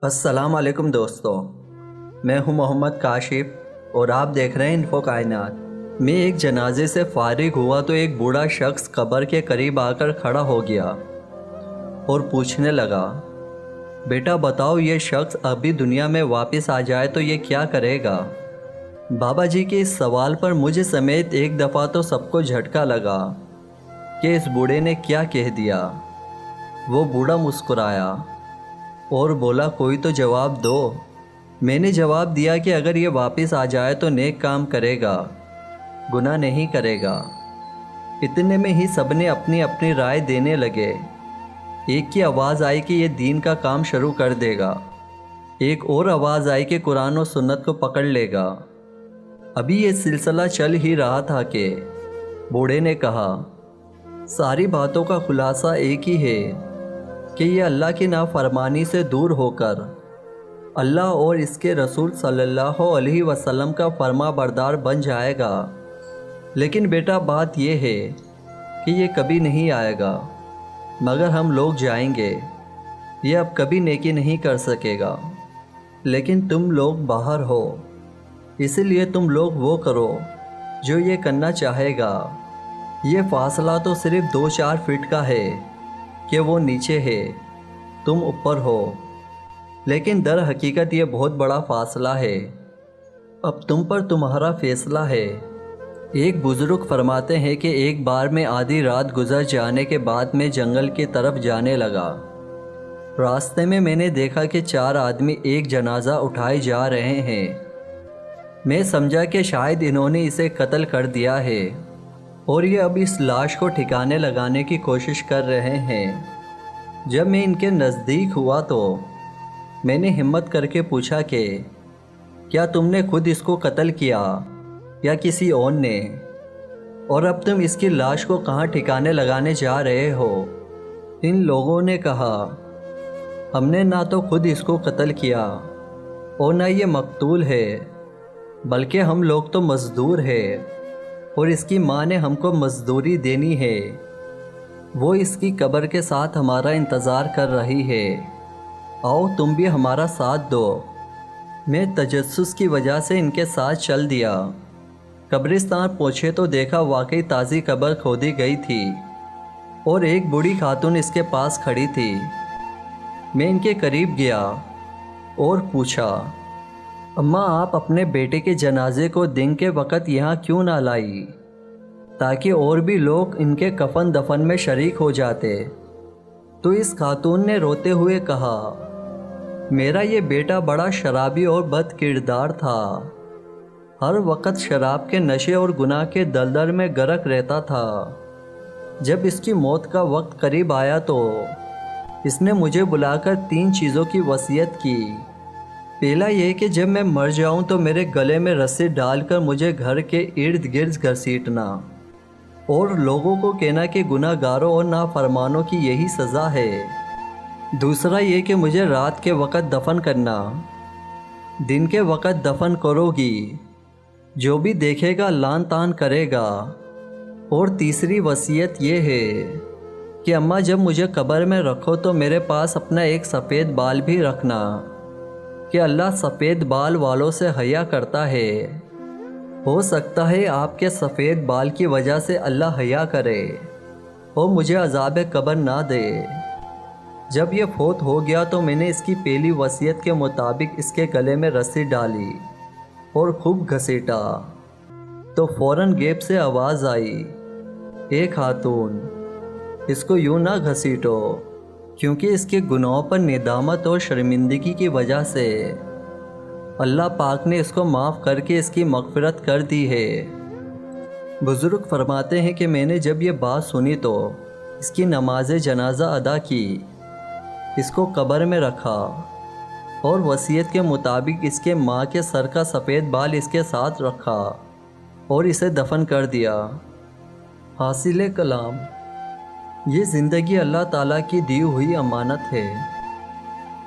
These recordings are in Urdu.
السلام علیکم دوستو، میں ہوں محمد کاشف اور آپ دیکھ رہے ہیں انفو کائنات۔ میں ایک جنازے سے فارغ ہوا تو ایک بوڑھا شخص قبر کے قریب آ کر کھڑا ہو گیا اور پوچھنے لگا، بیٹا بتاؤ، یہ شخص ابھی دنیا میں واپس آ جائے تو یہ کیا کرے گا؟ بابا جی کے اس سوال پر مجھے سمیت ایک دفعہ تو سب کو جھٹکا لگا کہ اس بوڑھے نے کیا کہہ دیا۔ وہ بوڑھا مسکرایا اور بولا، کوئی تو جواب دو۔ میں نے جواب دیا کہ اگر یہ واپس آ جائے تو نیک کام کرے گا، گناہ نہیں کرے گا۔ اتنے میں ہی سب نے اپنی اپنی رائے دینے لگے۔ ایک کی آواز آئی کہ یہ دین کا کام شروع کر دے گا، ایک اور آواز آئی کہ قرآن و سنت کو پکڑ لے گا۔ ابھی یہ سلسلہ چل ہی رہا تھا کہ بوڑھے نے کہا، ساری باتوں کا خلاصہ ایک ہی ہے کہ یہ اللہ کی نافرمانی سے دور ہو کر اللہ اور اس کے رسول صلی اللہ علیہ وسلم کا فرما بردار بن جائے گا۔ لیکن بیٹا بات یہ ہے کہ یہ کبھی نہیں آئے گا مگر ہم لوگ جائیں گے۔ یہ اب کبھی نیکی نہیں کر سکے گا، لیکن تم لوگ باہر ہو، اسی لیے تم لوگ وہ کرو جو یہ کرنا چاہے گا۔ یہ فاصلہ تو صرف 2-4 فٹ کا ہے کہ وہ نیچے ہے، تم اوپر ہو، لیکن در حقیقت یہ بہت بڑا فاصلہ ہے۔ اب تم پر تمہارا فیصلہ ہے۔ ایک بزرگ فرماتے ہیں کہ ایک بار میں آدھی رات گزر جانے کے بعد میں جنگل کی طرف جانے لگا۔ راستے میں میں نے دیکھا کہ 4 آدمی ایک جنازہ اٹھائے جا رہے ہیں۔ میں سمجھا کہ شاید انہوں نے اسے قتل کر دیا ہے اور یہ اب اس لاش کو ٹھکانے لگانے کی کوشش کر رہے ہیں۔ جب میں ان کے نزدیک ہوا تو میں نے ہمت کر کے پوچھا کہ کیا تم نے خود اس کو قتل کیا یا کسی اور نے؟ اور اب تم اس کی لاش کو کہاں ٹھکانے لگانے جا رہے ہو؟ ان لوگوں نے کہا، ہم نے نہ تو خود اس کو قتل کیا اور نہ یہ مقتول ہے، بلکہ ہم لوگ تو مزدور ہیں اور اس کی ماں نے ہم کو مزدوری دینی ہے۔ وہ اس کی قبر کے ساتھ ہمارا انتظار کر رہی ہے، آؤ تم بھی ہمارا ساتھ دو۔ میں تجسس کی وجہ سے ان کے ساتھ چل دیا۔ قبرستان پہنچے تو دیکھا واقعی تازی قبر کھودی گئی تھی اور ایک بوڑھی خاتون اس کے پاس کھڑی تھی۔ میں ان کے قریب گیا اور پوچھا، اماں آپ اپنے بیٹے کے جنازے کو دن کے وقت یہاں کیوں نہ لائی تاکہ اور بھی لوگ ان کے کفن دفن میں شریک ہو جاتے؟ تو اس خاتون نے روتے ہوئے کہا، میرا یہ بیٹا بڑا شرابی اور بد کردار تھا، ہر وقت شراب کے نشے اور گناہ کے دلدل میں غرق رہتا تھا۔ جب اس کی موت کا وقت قریب آیا تو اس نے مجھے بلا کر 3 چیزوں کی وصیت کی۔ پہلا یہ کہ جب میں مر جاؤں تو میرے گلے میں رسی ڈال کر مجھے گھر کے ارد گرد گھسیٹنا اور لوگوں کو کہنا کہ گناہ گاروں اور نافرمانوں کی یہی سزا ہے۔ دوسرا یہ کہ مجھے رات کے وقت دفن کرنا، دن کے وقت دفن کرو گی، جو بھی دیکھے گا لان تان کرے گا۔ اور تیسری وصیت یہ ہے کہ اماں جب مجھے قبر میں رکھو تو میرے پاس اپنا ایک سفید بال بھی رکھنا، کہ اللہ سفید بال والوں سے حیا کرتا ہے، ہو سکتا ہے آپ کے سفید بال کی وجہ سے اللہ حیا کرے اور مجھے عذاب قبر نہ دے۔ جب یہ فوت ہو گیا تو میں نے اس کی پہلی وصیت کے مطابق اس کے گلے میں رسی ڈالی اور خوب گھسیٹا تو فوراً گیپ سے آواز آئی، اے خاتون، اس کو یوں نہ گھسیٹو، کیونکہ اس کے گناہوں پر ندامت اور شرمندگی کی وجہ سے اللہ پاک نے اس کو معاف کر کے اس کی مغفرت کر دی ہے۔ بزرگ فرماتے ہیں کہ میں نے جب یہ بات سنی تو اس کی نماز جنازہ ادا کی، اس کو قبر میں رکھا اور وصیت کے مطابق اس کے ماں کے سر کا سفید بال اس کے ساتھ رکھا اور اسے دفن کر دیا۔ حاصل کلام، یہ زندگی اللہ تعالیٰ کی دی ہوئی امانت ہے،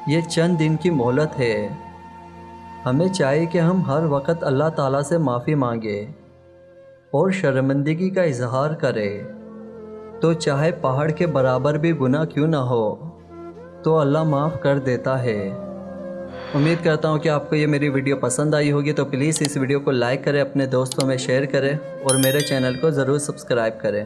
یہ چند دن کی مہلت ہے۔ ہمیں چاہیے کہ ہم ہر وقت اللہ تعالیٰ سے معافی مانگیں اور شرمندگی کا اظہار کریں، تو چاہے پہاڑ کے برابر بھی گناہ کیوں نہ ہو تو اللہ معاف کر دیتا ہے۔ امید کرتا ہوں کہ آپ کو یہ میری ویڈیو پسند آئی ہوگی، تو پلیز اس ویڈیو کو لائک کریں، اپنے دوستوں میں شیئر کریں اور میرے چینل کو ضرور سبسکرائب کریں۔